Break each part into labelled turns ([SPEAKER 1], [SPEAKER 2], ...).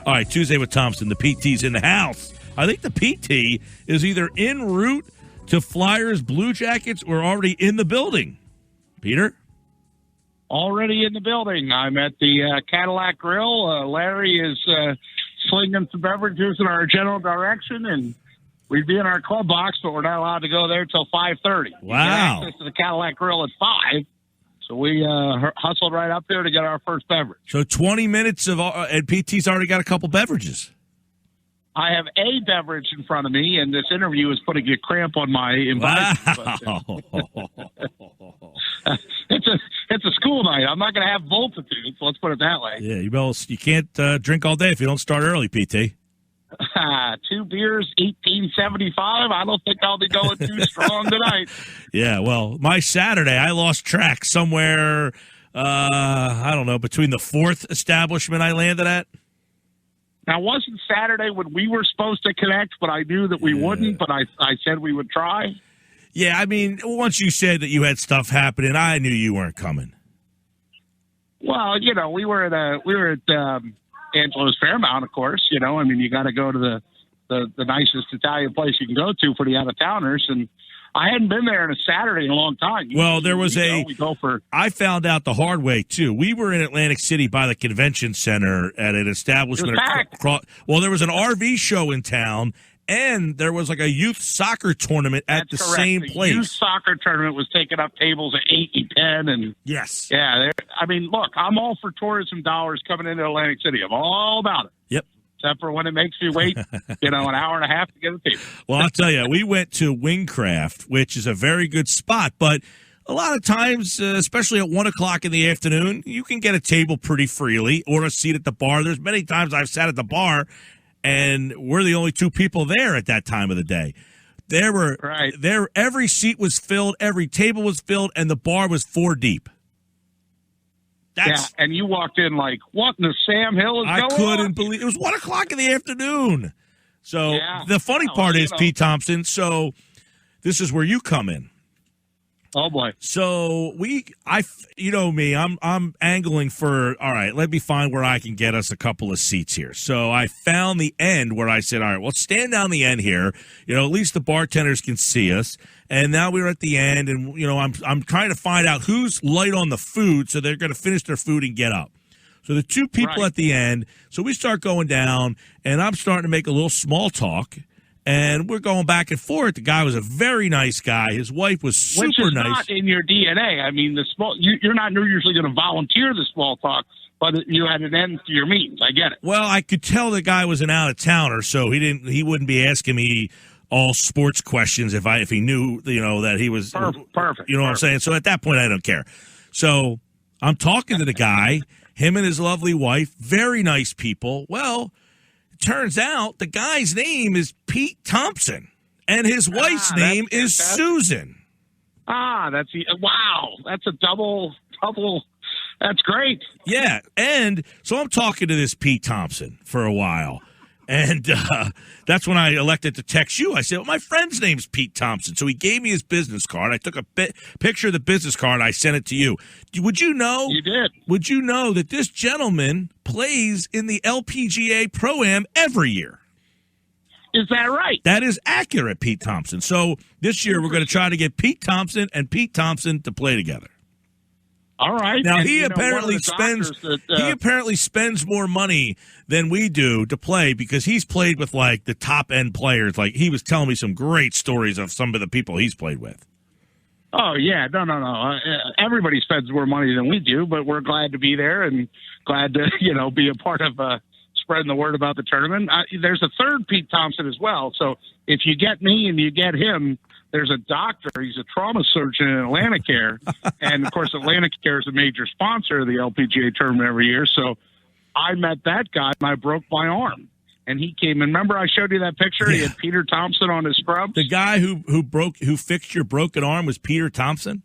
[SPEAKER 1] All right, Tuesday with Thompson. The PT's in the house. I think the PT is either en route to Flyers Blue Jackets or already in the building. Peter?
[SPEAKER 2] Already in the building. I'm at the Cadillac Grill. Larry is slinging some beverages in our general direction, and we'd be in our club box, but we're not allowed to go there until 5:30.
[SPEAKER 1] Wow.
[SPEAKER 2] You get access to the Cadillac Grill at 5, so we hustled right up there to get our first beverage.
[SPEAKER 1] So 20 minutes of and PT's already got a couple beverages.
[SPEAKER 2] I have a beverage in front of me, and this interview is putting a cramp on my invite.
[SPEAKER 1] Wow.
[SPEAKER 2] It's a school night. I'm not going to have multitudes. Let's put it that way.
[SPEAKER 1] Yeah, you can't drink all day if you don't start early, PT.
[SPEAKER 2] 2 beers, $18.75. I don't think I'll be going too strong tonight.
[SPEAKER 1] Yeah, well, my Saturday, I lost track somewhere, I don't know, between the 4th establishment I landed at.
[SPEAKER 2] Now, wasn't Saturday when we were supposed to connect, but I knew that we wouldn't, but I said we would try?
[SPEAKER 1] Yeah, I mean, once you said that you had stuff happening, I knew you weren't coming.
[SPEAKER 2] Well, we were at Angelo's Fairmount, of course. You got to go to the nicest Italian place you can go to for the out-of-towners, and I hadn't been there on a Saturday in a long time.
[SPEAKER 1] Well, there was
[SPEAKER 2] I
[SPEAKER 1] found out the hard way, too. We were in Atlantic City by the convention center at an establishment. Well, there was an RV show in town, and there was like a youth soccer tournament at the same place.
[SPEAKER 2] The youth soccer tournament was taking up tables at 8 and 10. And
[SPEAKER 1] yes.
[SPEAKER 2] Yeah, look, I'm all for tourism dollars coming into Atlantic City. I'm all about it.
[SPEAKER 1] Yep.
[SPEAKER 2] Except for when it makes me wait, an hour and a half to get a table.
[SPEAKER 1] Well, I'll tell you, we went to Wingcraft, which is a very good spot, but a lot of times, especially at 1 o'clock in the afternoon, you can get a table pretty freely or a seat at the bar. There's many times I've sat at the bar, and we're the only 2 people there at that time of the day. Every seat was filled, every table was filled, and the bar was 4 deep.
[SPEAKER 2] And you walked in like, what in the Sam Hill is going on?
[SPEAKER 1] I couldn't believe it was 1 o'clock in the afternoon. So the funny part is, Pete Thompson, so this is where you come in.
[SPEAKER 2] Oh boy.
[SPEAKER 1] So you know me, I'm angling for, all right, let me find where I can get us a couple of seats here. So I found the end where I said, all right, well, stand down the end here. At least the bartenders can see us. And now we're at the end, and I'm trying to find out who's light on the food, so they're going to finish their food and get up. So the 2 people at the end. So we start going down, and I'm starting to make a little small talk. And we're going back and forth. The guy was a very nice guy. His wife was super nice. Which is
[SPEAKER 2] not in your DNA. I mean, you're not usually going to volunteer the small talk, but you had an end to your means. I get it.
[SPEAKER 1] Well, I could tell the guy was an out-of-towner, so he wouldn't be asking me all sports questions if he knew that he was
[SPEAKER 2] perfect.
[SPEAKER 1] You know what I'm saying? So at that point, I don't care. So I'm talking to the guy, him and his lovely wife, very nice people. Well, turns out the guy's name is Pete Thompson, and his wife's name is Susan.
[SPEAKER 2] Wow. That's a double. That's great.
[SPEAKER 1] Yeah, and so I'm talking to this Pete Thompson for a while, and that's when I elected to text you. I said, well, my friend's name's Pete Thompson, so he gave me his business card. I took a picture of the business card, and I sent it to you. Would you know?
[SPEAKER 2] You did.
[SPEAKER 1] Would you know that this gentleman plays in the LPGA Pro-Am every year?
[SPEAKER 2] Is that right?
[SPEAKER 1] That is accurate, Pete Thompson. So this year we're going to try to get Pete Thompson and Pete Thompson to play together.
[SPEAKER 2] All right.
[SPEAKER 1] Now he apparently spends more money than we do to play because he's played with like the top end players. Like he was telling me some great stories of some of the people he's played with.
[SPEAKER 2] Oh yeah, no. Everybody spends more money than we do, but we're glad to be there and glad to be a part of spreading the word about the tournament. There's a third Pete Thompson as well. So if you get me and you get him, there's a doctor. He's a trauma surgeon in Atlanticare. And, of course, Atlanticare is a major sponsor of the LPGA tournament every year. So I met that guy, and I broke my arm. And he came in. Remember I showed you that picture? Yeah. He had Peter Thompson on his scrubs.
[SPEAKER 1] The guy who fixed your broken arm was Peter Thompson?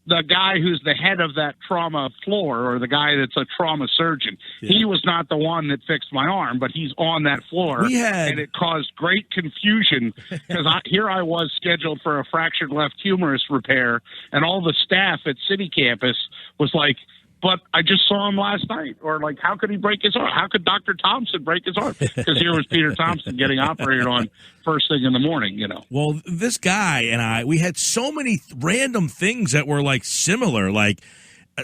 [SPEAKER 2] The guy who's the head of that trauma floor, or the guy that's a trauma surgeon. Yeah. He was not the one that fixed my arm, but he's on that floor. And it caused great confusion because here I was scheduled for a fractured left humerus repair, and all the staff at City Campus was like, but I just saw him last night. Or, like, how could he break his arm? How could Dr. Thompson break his arm? Because here was Peter Thompson getting operated on first thing in the morning, you know.
[SPEAKER 1] Well, this guy and we had so many random things that were, like, similar. Like,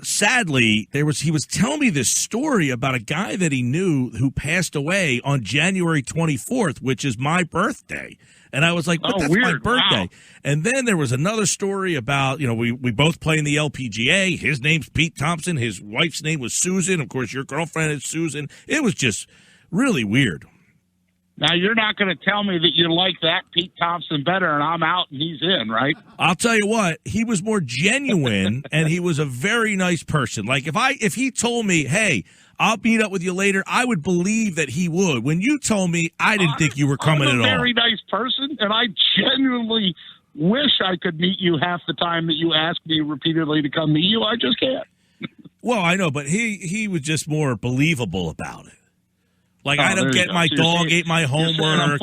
[SPEAKER 1] sadly, he was telling me this story about a guy that he knew who passed away on January 24th, which is my birthday. And I was like, but that's
[SPEAKER 2] weird.
[SPEAKER 1] my birthday.
[SPEAKER 2] Wow.
[SPEAKER 1] And then there was another story about, we both play in the LPGA. His name's Pete Thompson. His wife's name was Susan. Of course, your girlfriend is Susan. It was just really weird.
[SPEAKER 2] Now, you're not going to tell me that you like that Pete Thompson better and I'm out and he's in, right?
[SPEAKER 1] I'll tell you what, he was more genuine and he was a very nice person. Like if he told me, hey, I'll meet up with you later, I would believe that he would. When you told me, I didn't think you were coming at all.
[SPEAKER 2] I'm a very nice person, and I genuinely wish I could meet you half the time that you ask me repeatedly to come meet you. I just can't.
[SPEAKER 1] Well, I know, but he was just more believable about it. Like, I don't get my dog ate my homework.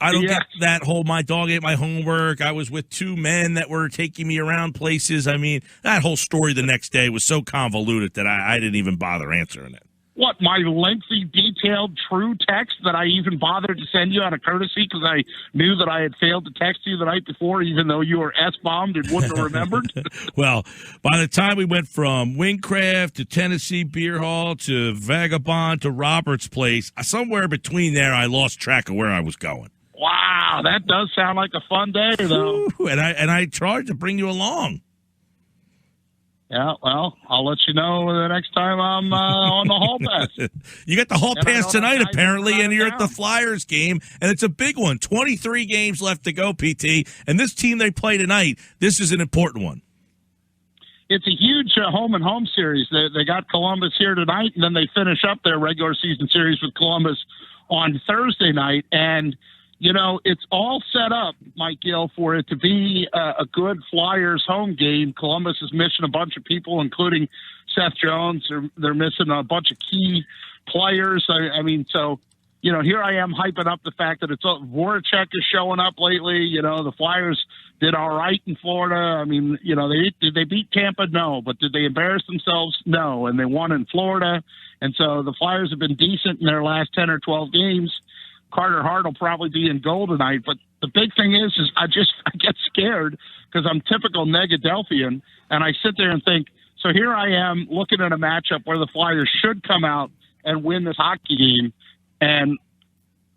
[SPEAKER 1] I don't get that whole my dog ate my homework. I was with two men that were taking me around places. I mean, that whole story the next day was so convoluted that I didn't even bother answering it.
[SPEAKER 2] What, my lengthy, detailed, true text that I even bothered to send you out of courtesy because I knew that I had failed to text you the night before, even though you were S-bombed and wouldn't have remembered?
[SPEAKER 1] Well, by the time we went from Wingcraft to Tennessee Beer Hall to Vagabond to Robert's Place, somewhere between there, I lost track of where I was going.
[SPEAKER 2] Wow, that does sound like a fun day, though.
[SPEAKER 1] Ooh, and I tried to bring you along.
[SPEAKER 2] Yeah, well, I'll let you know the next time I'm on the Hall Pass.
[SPEAKER 1] You got the Hall Pass tonight, apparently, and you're at the Flyers game, and it's a big one. 23 games left to go, PT, and this team they play tonight, this is an important one.
[SPEAKER 2] It's a huge home-and-home series. They got Columbus here tonight, and then they finish up their regular season series with Columbus on Thursday night, and it's all set up, Mike Gill, for it to be a good Flyers home game. Columbus is missing a bunch of people, including Seth Jones. They're missing a bunch of key players. I mean, so, here I am hyping up the fact that Voracek is showing up lately. The Flyers did all right in Florida. I mean, did they beat Tampa? No. But did they embarrass themselves? No. And they won in Florida. And so the Flyers have been decent in their last 10 or 12 games. Carter Hart will probably be in goal tonight. But the big thing is I get scared because I'm typical Negadelphian, and I sit there and think, so here I am looking at a matchup where the Flyers should come out and win this hockey game, and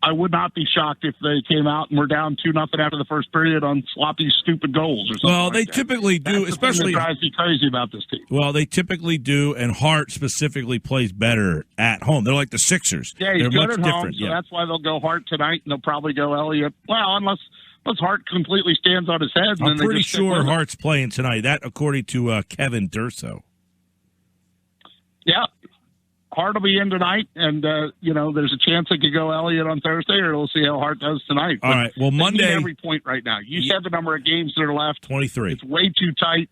[SPEAKER 2] I would not be shocked if they came out and were down 2-0 after the first period on sloppy, stupid goals or something.
[SPEAKER 1] Well, they typically do,
[SPEAKER 2] That's
[SPEAKER 1] especially.
[SPEAKER 2] the thing that drives me crazy about this team.
[SPEAKER 1] Well, they typically do, and Hart specifically plays better at home. They're like the Sixers.
[SPEAKER 2] Yeah, he's
[SPEAKER 1] They're
[SPEAKER 2] good
[SPEAKER 1] much
[SPEAKER 2] at
[SPEAKER 1] different.
[SPEAKER 2] home, so that's why they'll go Hart tonight, and they'll probably go Elliott. Well, unless Hart completely stands on his head. And
[SPEAKER 1] I'm pretty sure Hart's playing tonight. That, according to Kevin Durso.
[SPEAKER 2] Yeah. Hart will be in tonight, and, there's a chance it could go Elliott on Thursday, or we'll see how Hart does tonight.
[SPEAKER 1] All right, well, Monday.
[SPEAKER 2] Every point right now. You said the number of games that are left.
[SPEAKER 1] 23.
[SPEAKER 2] It's way too tight,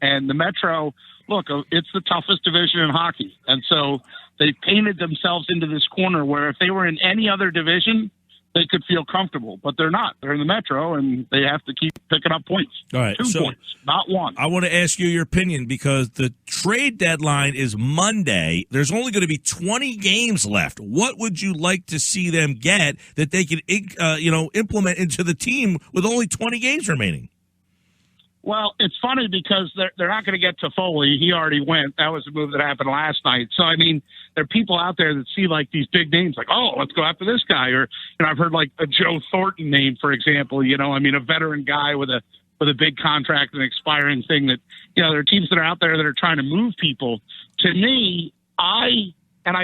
[SPEAKER 2] and the Metro, look, it's the toughest division in hockey. And so they painted themselves into this corner where if they were in any other division, they could feel comfortable, but they're not. They're in the Metro, and they have to keep picking up points.
[SPEAKER 1] All right,
[SPEAKER 2] 2 points, not one.
[SPEAKER 1] I want to ask you your opinion because the trade deadline is Monday. There's only going to be 20 games left. What would you like to see them get that they can, implement into the team with only 20 games remaining?
[SPEAKER 2] Well, it's funny because they're not going to get to Foley. He already went. That was a move that happened last night. So, I mean, there are people out there that see, like, these big names, like, oh, let's go after this guy. Or, I've heard, like, a Joe Thornton name, for example, a veteran guy with a big contract and expiring thing that, there are teams that are out there that are trying to move people. To me, I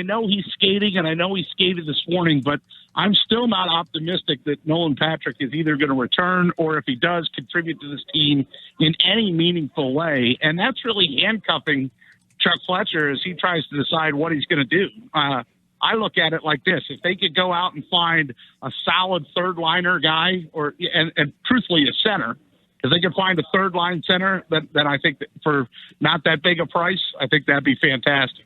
[SPEAKER 2] know he's skating, and I know he skated this morning, but I'm still not optimistic that Nolan Patrick is either going to return or, if he does, contribute to this team in any meaningful way. And that's really handcuffing Chuck Fletcher as he tries to decide what he's going to do. I look at it like this. If they could go out and find a solid third-liner guy and truthfully a center, if they could find a third-line center, then I think that for not that big a price, I think that'd be fantastic.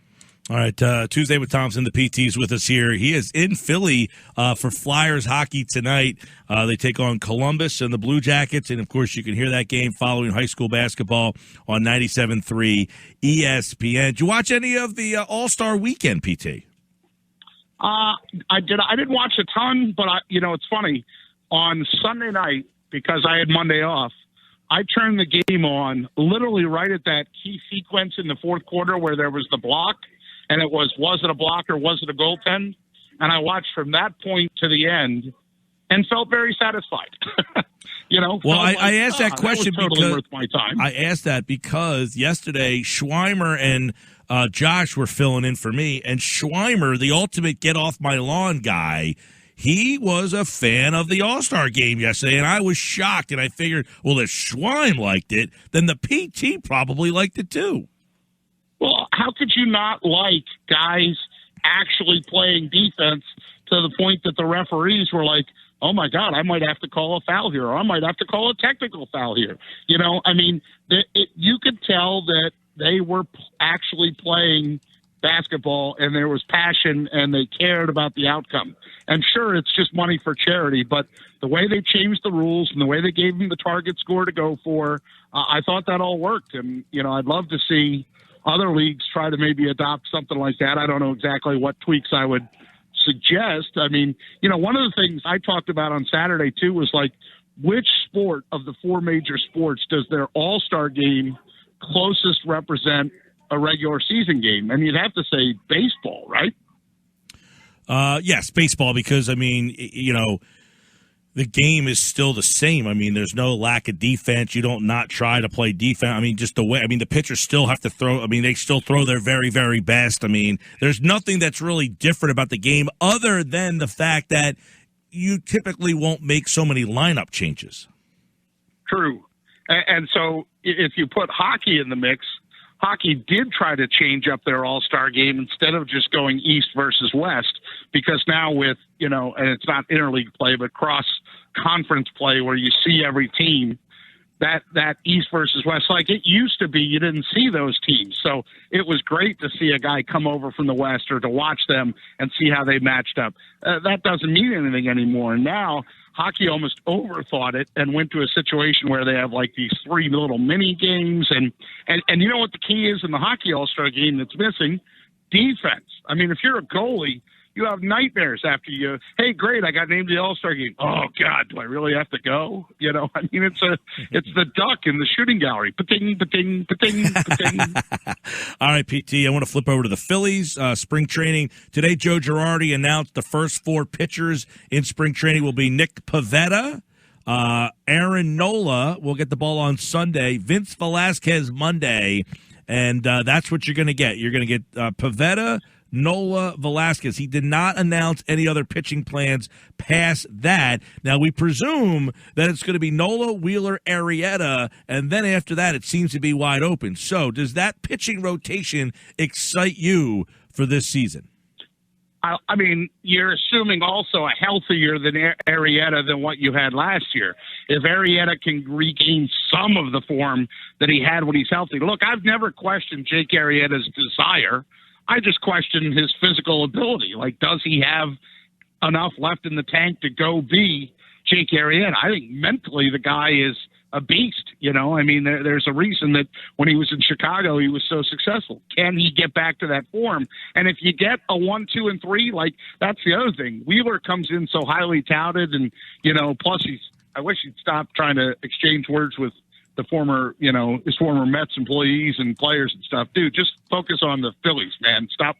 [SPEAKER 1] All right, Tuesday with Thompson, the PT's with us here. He is in Philly for Flyers hockey tonight. They take on Columbus and the Blue Jackets, and, of course, you can hear that game following high school basketball on 97.3 ESPN. Did you watch any of the All-Star Weekend, PT?
[SPEAKER 2] I did. I didn't watch a ton, but it's funny. On Sunday night, because I had Monday off, I turned the game on literally right at that key sequence in the fourth quarter where there was the block, and it was it a block or was it a goaltend? And I watched from that point to the end and felt very satisfied.
[SPEAKER 1] Well, I asked that question
[SPEAKER 2] that was totally worth my time.
[SPEAKER 1] I asked that because yesterday Schweimer and Josh were filling in for me, and Schweimer, the ultimate get off my lawn guy, he was a fan of the All-Star Game yesterday, and I was shocked, and I figured, well, if Schweim liked it, then the PT probably liked it too.
[SPEAKER 2] Well, how could you not like guys actually playing defense to the point that the referees were like, oh, my God, I might have to call a foul here, or I might have to call a technical foul here. You could tell that they were actually playing basketball and there was passion and they cared about the outcome. And sure, it's just money for charity, but the way they changed the rules and the way they gave them the target score to go for, I thought that all worked. And, I'd love to see other leagues try to maybe adopt something like that. I don't know exactly what tweaks I would suggest. One of the things I talked about on Saturday too was like, which sport of the four major sports does their all-star game closest represent a regular season game? And you'd have to say baseball, right?
[SPEAKER 1] Yes, baseball, because, the game is still the same. There's no lack of defense. You don't not try to play defense. Just the way, the pitchers still have to throw. They still throw their very, very best. There's nothing that's really different about the game other than the fact that you typically won't make so many lineup changes.
[SPEAKER 2] True. And so if you put hockey in the mix, hockey did try to change up their all-star game instead of just going east versus west, because now with, and it's not interleague play, but cross-conference play where you see every team, that east versus west, like it used to be, you didn't see those teams. So it was great to see a guy come over from the west or to watch them and see how they matched up. That doesn't mean anything anymore. And now hockey almost overthought it and went to a situation where they have like these three little mini games. And you know what the key is in the hockey all-star game that's missing? Defense. If you're a goalie, you have nightmares after you, hey, great, I got named to the all-star game. Oh, God, do I really have to go? It's the duck in the shooting gallery. Pa-ting, pa-ting, pa-ting, pa-ting.
[SPEAKER 1] All right, PT, I want to flip over to the Phillies. Spring training. Today, Joe Girardi announced the first four pitchers in spring training will be Nick Pivetta, Aaron Nola will get the ball on Sunday, Vince Velasquez Monday, and that's what you're going to get. You're going to get Pivetta, Nola, Velasquez. He did not announce any other pitching plans past that. Now, we presume that it's going to be Nola, Wheeler, Arrieta, and then after that, it seems to be wide open. So, does that pitching rotation excite you for this season?
[SPEAKER 2] You're assuming also a healthier than Arrieta than what you had last year. If Arrieta can regain some of the form that he had when he's healthy. Look, I've never questioned Jake Arrieta's desire. I just question his physical ability. Like, does he have enough left in the tank to go be Jake Arrieta? I think mentally the guy is a beast. There's a reason that when he was in Chicago, he was so successful. Can he get back to that form? And if you get a 1, 2, and 3, like, that's the other thing. Wheeler comes in so highly touted, and, plus I wish he'd stop trying to exchange words with the former, his former Mets employees and players and stuff. Dude, just focus on the Phillies, man. Stop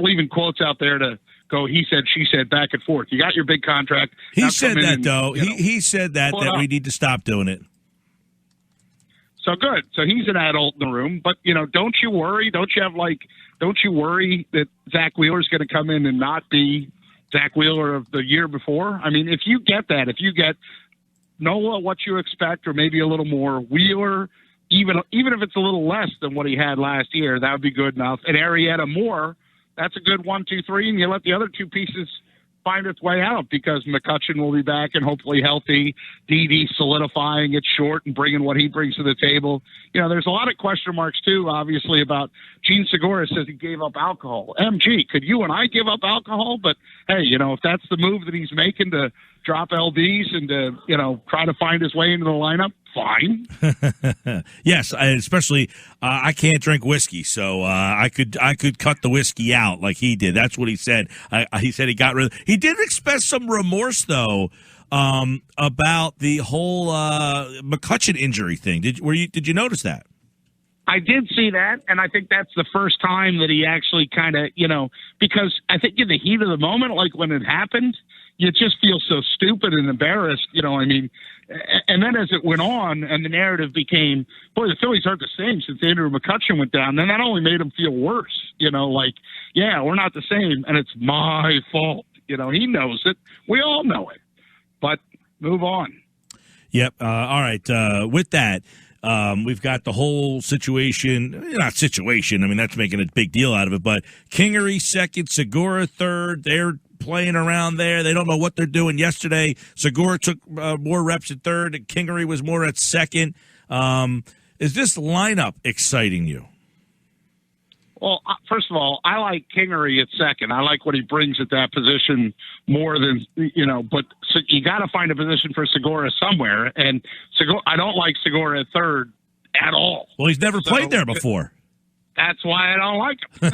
[SPEAKER 2] leaving quotes out there to go, he said, she said, back and forth. You got your big contract.
[SPEAKER 1] He said that, though. He said that we need to stop doing it.
[SPEAKER 2] So good. So he's an adult in the room. But, don't you worry? Don't you worry that Zach Wheeler's going to come in and not be Zach Wheeler of the year before? If you get that, if you get Nola what you expect or maybe a little more, Wheeler, even if it's a little less than what he had last year, that would be good enough. And Arrieta more, that's a good 1, 2, 3, and you let the other two pieces find its way out because McCutchen will be back and hopefully healthy. Didi solidifying it short and bringing what he brings to the table. There's a lot of question marks, too, obviously, about Gene Segura says he gave up alcohol. MG, could you and I give up alcohol? But, hey, if that's the move that he's making to drop LBs and to, try to find his way into the lineup, fine.
[SPEAKER 1] Yes, especially I can't drink whiskey, so I could cut the whiskey out like he did. That's what he said. He said he got rid of. He did express some remorse though about the whole McCutchen injury thing. Did you notice that?
[SPEAKER 2] I did see that, and I think that's the first time that he actually kind of, because I think in the heat of the moment, like when it happened, you just feel so stupid and embarrassed, and then as it went on and the narrative became, boy, the Phillies aren't the same since Andrew McCutchen went down, then that only made him feel worse, yeah, we're not the same, and it's my fault. He knows it. We all know it. But move on.
[SPEAKER 1] Yep. All right. With that, we've got the whole situation, not situation, I mean, that's making a big deal out of it, but Kingery second, Segura third, they're playing around there. They don't know what they're doing. Yesterday, Segura took more reps at third, and Kingery was more at second. Is this lineup exciting you?
[SPEAKER 2] Well, first of all, I like Kingery at second. I like what he brings at that position more than, but you got to find a position for Segura somewhere. And I don't like Segura at third at all.
[SPEAKER 1] Well, he's never played there before.
[SPEAKER 2] That's why I don't like him.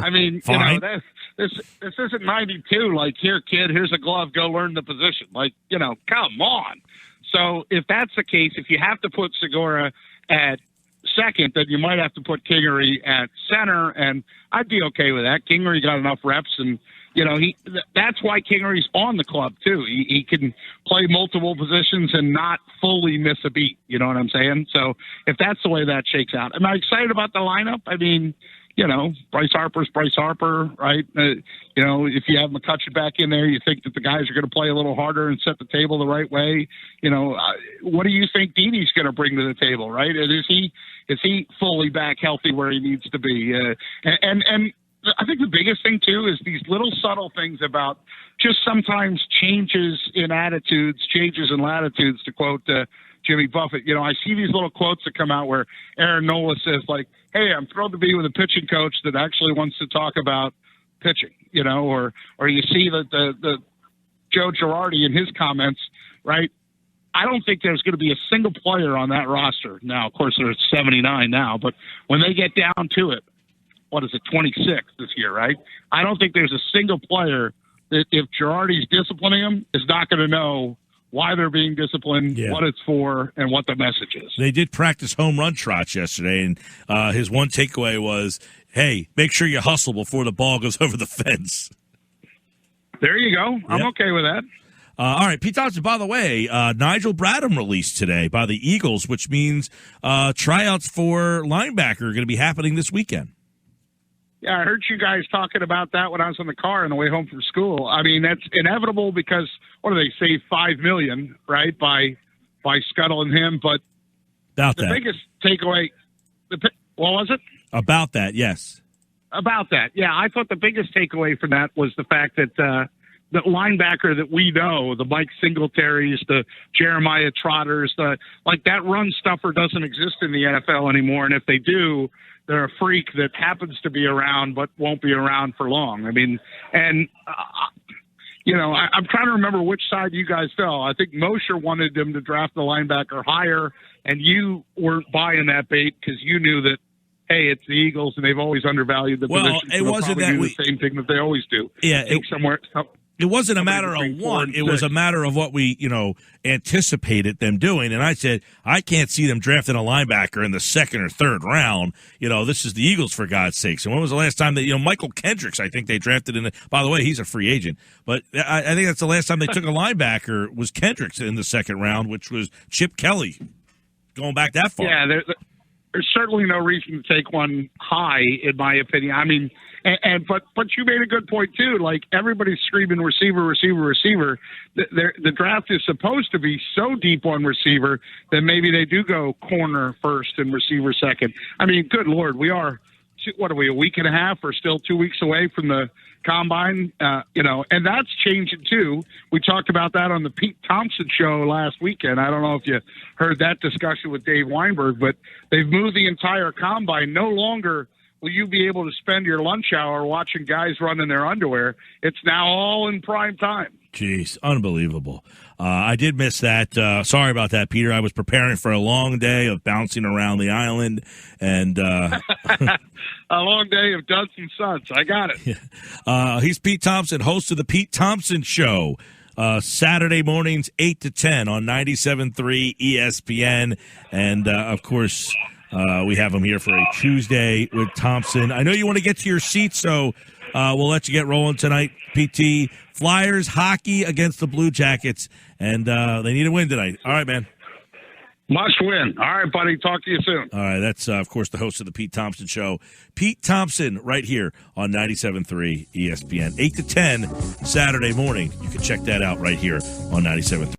[SPEAKER 2] I mean, this isn't 92. Like, here, kid, here's a glove. Go learn the position. Like, come on. So if that's the case, if you have to put Segura at second, then you might have to put Kingery at center, and I'd be okay with that. Kingery got enough reps, and that's why Kingery's on the club too. He can play multiple positions and not fully miss a beat. You know what I'm saying? So if that's the way that shakes out, am I excited about the lineup? I mean, Bryce Harper's Bryce Harper, right? If you have McCutchen back in there, you think that the guys are going to play a little harder and set the table the right way. What do you think Didi's going to bring to the table, right? And is he fully back healthy where he needs to be? And I think the biggest thing too is these little subtle things about just sometimes changes in attitudes, changes in latitudes, to quote Jimmy Buffett. I see these little quotes that come out where Aaron Nola says, like, hey, I'm thrilled to be with a pitching coach that actually wants to talk about pitching, or you see that the Joe Girardi in his comments, right? I don't think there's going to be a single player on that roster. Now, of course, there's 79 now, but when they get down to it, 26 this year, right? I don't think there's a single player that, if Girardi's disciplining them, is not going to know why they're being disciplined, what it's for, and what the message is. They
[SPEAKER 1] did practice home run trots yesterday, and his one takeaway was, hey, make sure you hustle before the ball goes over the fence.
[SPEAKER 2] There you go. I'm okay with that.
[SPEAKER 1] All right, Pete Thompson, by the way, Nigel Bradham released today by the Eagles, which means tryouts for linebacker are going to be happening this weekend.
[SPEAKER 2] Yeah, I heard you guys talking about that when I was in the car on the way home from school. I mean, that's inevitable because, what do they say, $5 million, right, by scuttling him? But
[SPEAKER 1] about
[SPEAKER 2] the biggest takeaway, what was it?
[SPEAKER 1] About that, yes.
[SPEAKER 2] About that, yeah. I thought the biggest takeaway from that was the fact that the linebacker that we know, the Mike Singletaries, the Jeremiah Trotters, that run stuffer doesn't exist in the NFL anymore. And if they do, they're a freak that happens to be around but won't be around for long. I mean, and, I'm trying to remember which side you guys fell. I think Mosher wanted them to draft the linebacker higher, and you weren't buying that bait because you knew that, hey, it's the Eagles, and they've always undervalued the position.
[SPEAKER 1] Well, it wasn't that
[SPEAKER 2] the same thing that they always do.
[SPEAKER 1] Yeah, it wasn't a matter of one. It was a matter of what we, anticipated them doing. And I said, I can't see them drafting a linebacker in the second or third round. This is the Eagles, for God's sakes. And when was the last time that, Michael Kendricks, I think they drafted in by the way, he's a free agent. But I think that's the last time they took a linebacker was Kendricks in the second round, which was Chip Kelly, going back that far.
[SPEAKER 2] Yeah, there's certainly no reason to take one high, in my opinion. I mean, but you made a good point too. Like, everybody's screaming receiver, receiver, receiver. The draft is supposed to be so deep on receiver that maybe they do go corner first and receiver second. I mean, good Lord, we are what are we, a week and a half or still 2 weeks away from the combine, and that's changing too. We talked about that on the Pete Thompson show last weekend. I don't know if you heard that discussion with Dave Weinberg, but they've moved the entire combine. No longer will you be able to spend your lunch hour watching guys run in their underwear. It's now all in prime time.
[SPEAKER 1] Jeez, unbelievable. I did miss that. Sorry about that, Peter. I was preparing for a long day of bouncing around the island and
[SPEAKER 2] a long day of duds and suds. I got it.
[SPEAKER 1] He's Pete Thompson, host of the Pete Thompson Show, Saturday mornings 8 to 10 on 97.3 ESPN. And, of course, we have him here for a Tuesday with Thompson. I know you want to get to your seat, so we'll let you get rolling tonight, PT. Flyers hockey against the Blue Jackets, and they need a win tonight. All right, man.
[SPEAKER 2] Must win. All right, buddy. Talk to you soon.
[SPEAKER 1] All right, that's, of course, the host of the Pete Thompson Show. Pete Thompson right here on 97.3 ESPN. 8 to 10 Saturday morning. You can check that out right here on 97.3.